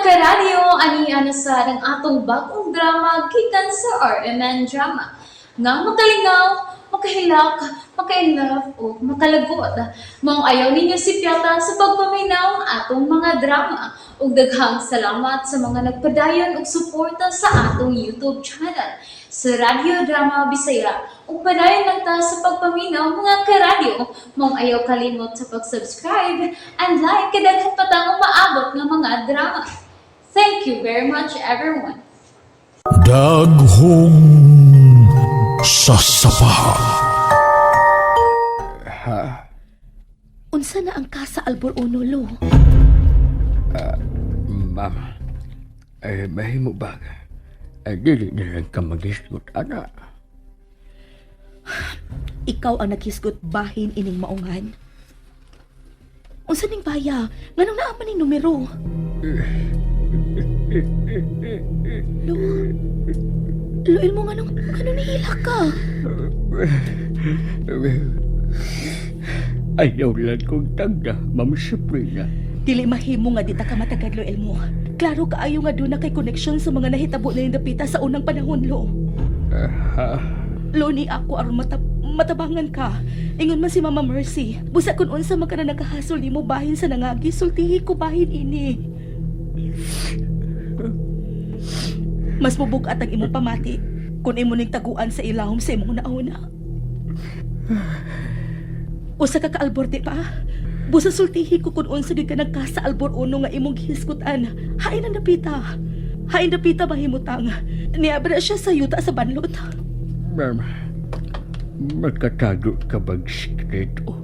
karadyo, ani ana sa ng atong bagong drama gikan sa RMN Drama. Nga makalingaw, makahilak, maka-inlove, o makalagot. Mong ayaw ninyo si Piota sa pagpaminaw ang atong mga drama. Ug daghang salamat sa mga nagpadayon ug suporta sa atong YouTube channel sa Radio Drama Bisaya. Ug padayon lang ta sa pagpaminaw mga karadyo. Mong ayaw kalimot sa pag-subscribe and like kadaghan pa tang maabot ng mga drama. Thank you very much everyone. Daghong sasapaha. Unsa na ang kasa Albor Uno, lo? Ma'am, ay mahimo ba? Ay dili na lang ka mag-isgot, ana. Ikaw ang naghisgot bahin ining maungan. Unsa ning baya? Nganong naa man ning numero? Lo, ilmo nganong nihila ka? Ayaw lang kong tanda, Ma'am Sabrina. Dili mahimo nga di ta ka matagad, lo, Elmo. Klaro kaayo nga doon na kay connection sa mga nahitabo na nindapita sa unang panahon, lo. Lo, ni ako aron matabangan ka. Ingon man si Mama Mercy. Busa kun unsa man ka na nakahasol nimo bahin sa nangagi, sultihi ko bahin ini. Mas mubugat ang imong pamati kung imo ning taguan sa ilahom sa imong nauna. Usa ka ka-Albor, di pa? Busa sultihi ko kung unsa gyud ka nagkasa Albor Uno nga imong gihisgutan. Hain ang napita. Hain napita mahimutang. Niabra siya sa yuta sa banlot. Ma'am, magkatago ka bang sikreto?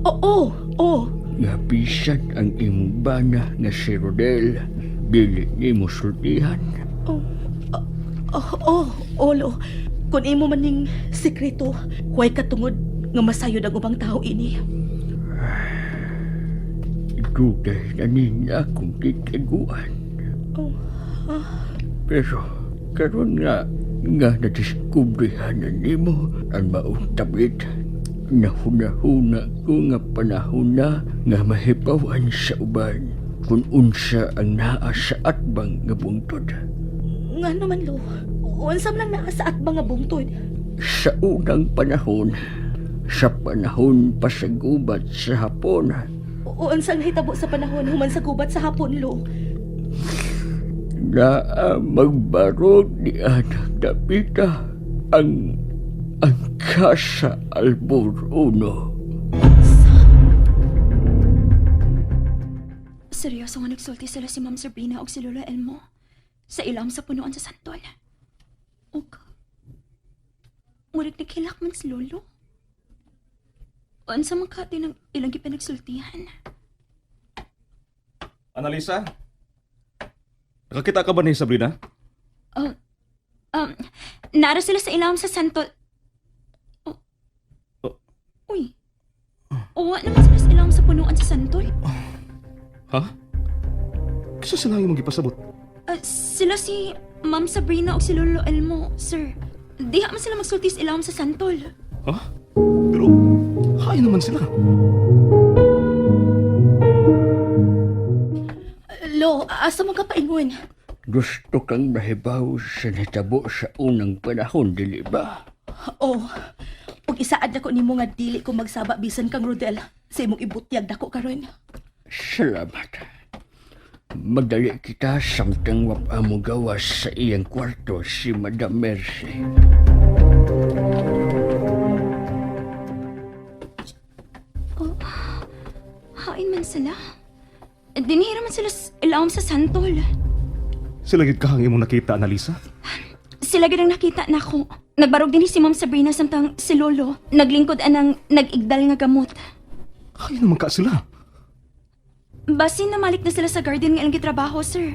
Oo. Nga bisan ang imong bana nga si Rodel, dili nimo sultihan. Lo. Kung imo man ning sikreto, huwag katungod nga masayod ang ubang tao ini. Duday na niya akong titaguan. Pero karon nga nadiskubrihan na nimo ang maong tablet. Nahuna-huna ko nga panahon na nga mahibawan sa uban kung unsa ang naa sa atbang nga bungtod. Nga naman, lo. Unsam lang naa sa atbang nga bungtod. Sa unang panahon, sa panahon pa sa gubat sa hapon, Unsang hitabo sa panahon human sa gubat sa hapon, lo. na magbarog ni Anak Dapita ang kasa Albor Uno. Seryoso nga nagsulti sila si Ma'am Sabrina o si Lola Elmo sa ilam sa punuan sa santol. Og murig naghilak man si Lolo. Unsa man kati ng ilang ipinagsultihan. Annalisa? Nakakita ka ba ni Sabrina? Nara sila sa ilam sa santol. Uy. Uwa naman sila sa ilam sa punuan sa santol. Ha? Kisa sila yung magipasabot? Sila si Ma'am Sabrina o si Lolo Elmo, sir. Diha man sila magsulti sa ilam sa santol. Ha? Pero, hay naman sila. Lo, asa man ka paingon? Gusto kang mahibaw sa natabo sa unang panahon, dili ba? Ug isaad nako nimo nga dili ko magsaba bisan kang Rodel sa imong ibutyag dako karon. Salamat. Magdali kita samtang wapa mo gawas sa iyang kwarto si Madam Mercy. Hain man sila. Dinihira man sila sa ilam sa santol. Sila gid kahang imong nakita, Annalisa? Sila gid ang nakita nako. Nagbarog din si Ma'am Sabrina samtang si Lolo naglingkod anang nag-igdal nga gamot. Hay naman ka sila. Basin na malik na sila sa garden nga ilang gitrabaho, sir.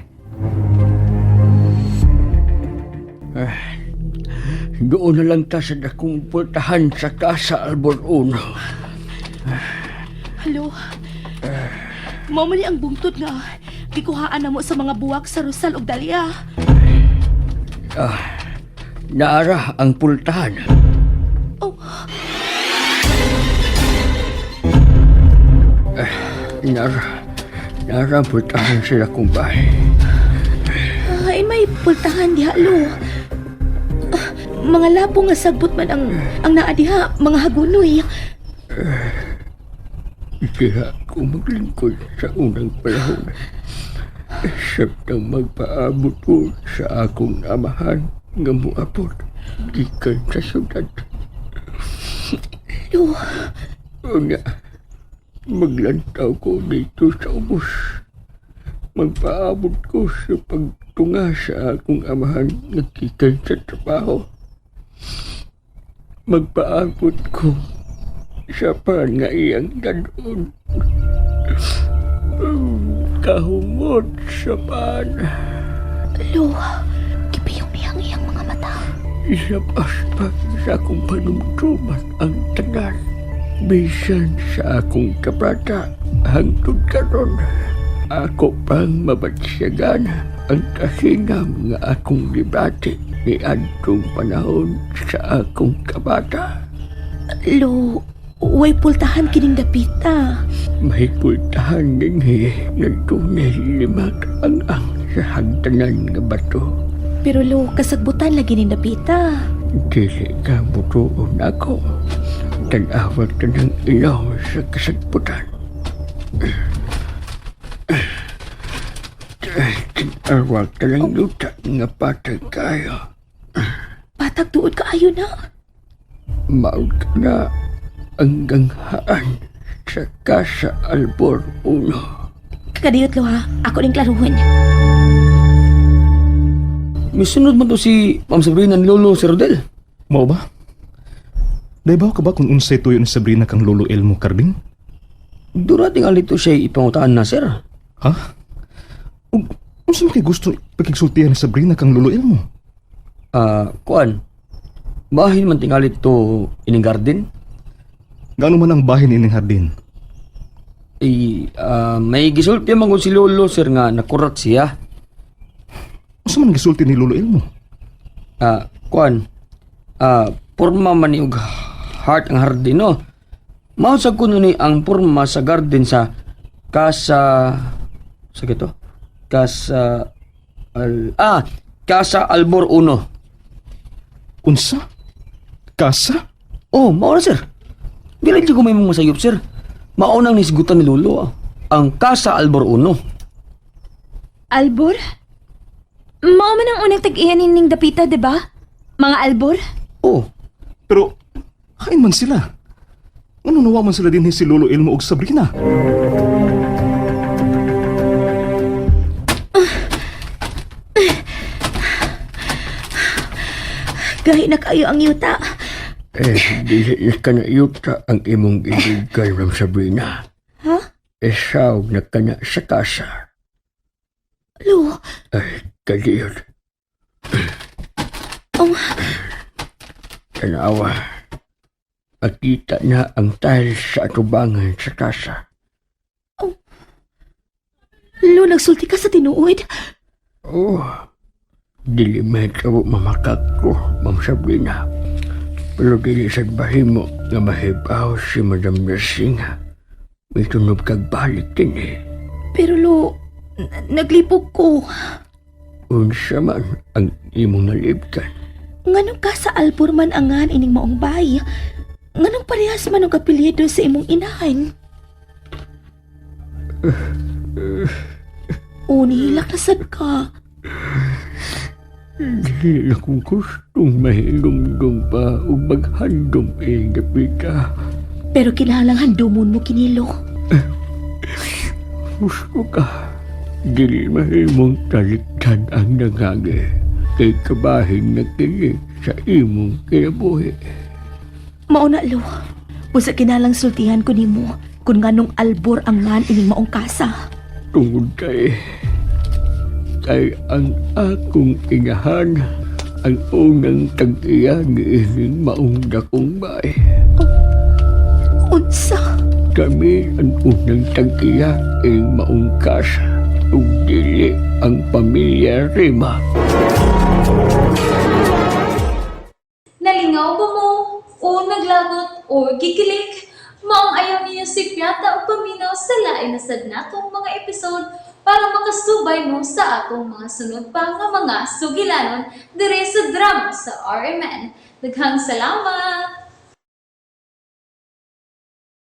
Doon na lang ta sa dakong pultahan sa Casa Albor Uno. Halo. Mamali ang bungtod nga gikuhaan na mo sa mga buwak sa Rosal ug Dalia. Naara ang pultahan. Nara, Narapultahan sila kong bahay. Ay, may pultahan diha, lo. Mga labo nga sagbot man ang naa diha, mga hagunoy. Diha ako maglingkod sa unang panahon. Sabtang magpaabot ko sa akong amahan nga muabot gikan sa syudad. Lo, Una, maglantaw ko dito sa ubos. Magpaabot ko sa pagtunga sa akong amahan nga gikan sa trabaho. Magpaabot ko sa pan nga iyang dadon. Kahumot sa pan. lo, kipiyong niyang iyang mga mata. Isapas pa sa akong panumtuman ang tanan. Bisan sa akong kabrata hangtod karon. Ako pang mabatsyagan ang kasingam nga akong libati ni adtong panahon sa akong kabata. Lo, way pultahan kining dapita. May pultahan din nga tunay 5 ang sa hagdanan nga bato. Pero lo, kasagbutan lagi ning dapita. Dili ka butuon ako. Tanawag ka ng ilaw sa kasagputan. Tanawag ka ng luta nga patag kayo. Patag tuod kaayo na. Maud ka na hanggang haan sa Casa Albor 1. Kakadiyot lo ha, ako ning klaruhon. May sunod mo to si Ma'am Sabrina ni Lolo si Rodel. Mao ba? Daibaw ka ba kung unsay tuyo ni Sabrina kang Lolo Elmo Carding? Durating alito siya ipangutaan na, sir. Ha? Unsa man kay gusto pagkigsultihan ni Sabrina kang Lolo Elmo? Kuan. Bahin man tingalit to ining garden. Gaano man ang bahin ining hardin? May gisulti man kung si Lolo, sir, nga nakurat siya. Unsa man gisulti ni Lolo Elmo? Kuan. Porma man ni og heart ang hardin, no? Mausag ko ni ang porma sa garden sa Casa... Sa kito? Casa Albor 1. Unsa? Kasa? Oh, mauna, sir. Dili ko may mong masayop, sir. Maunang nisgutan ni Lolo, ang Casa Albor 1. Albor? Mao man ang unang tag-iyan ning dapita, di ba? Mga albor? Oh, Pero, hain man sila. Ano nawa man sila din si Lolo Elmo og Sabrina? Gahi na kayo ang yuta. Dili ka na yuta ang imong iligal ng Sabrina. Ha? Esaw na ka na sa kasa. Lo, Kaliyot. Tanawa. Makita na ang tiles sa atubangan sa kasa. lo, nagsulti ka sa tinuod. Oh, dili may tabo mamakak ko, Ma'am Sabrina. Pero dili sa bahimo nga mahibaw si Madam Nasinga. May tunog kag balik din eh. Pero lo, naglipog ko. Unsa man ang imong nalibkan. Nganong ka sa Albor man angan ining maong bay? Nganong parehas man ang kapilyedo sa imong inahan? Unihilak na sad ka. Dili akong gustong mahilumdum pa o maghandom dapita. Pero kilalang handumon mo kinilo. Gusto ka. Dili mahimong talikdan ang nangagi. Kay kabahing nakilig sa imong kinabuhi. Mauna lo, pusa kinalang sultihan ko nimo kung nganong Albor ang ngan ining maong kasa. Tungod kay ang akong inahan ang unang tag-iya ni ining maong dakong bay. Unsa? Kami ang unang tag-iya ining maong kasa. Ug dili ang pamilya Rima. Nalingaw ba mo? O naglagot? O gigilik? Maong ayaw ninyo sikyata o paminaw sa lain na sad natong mga episode para makasubay mo sa atong mga sunod pa nga mga sugilanon dire sa drama sa RMN. Daghang salamat!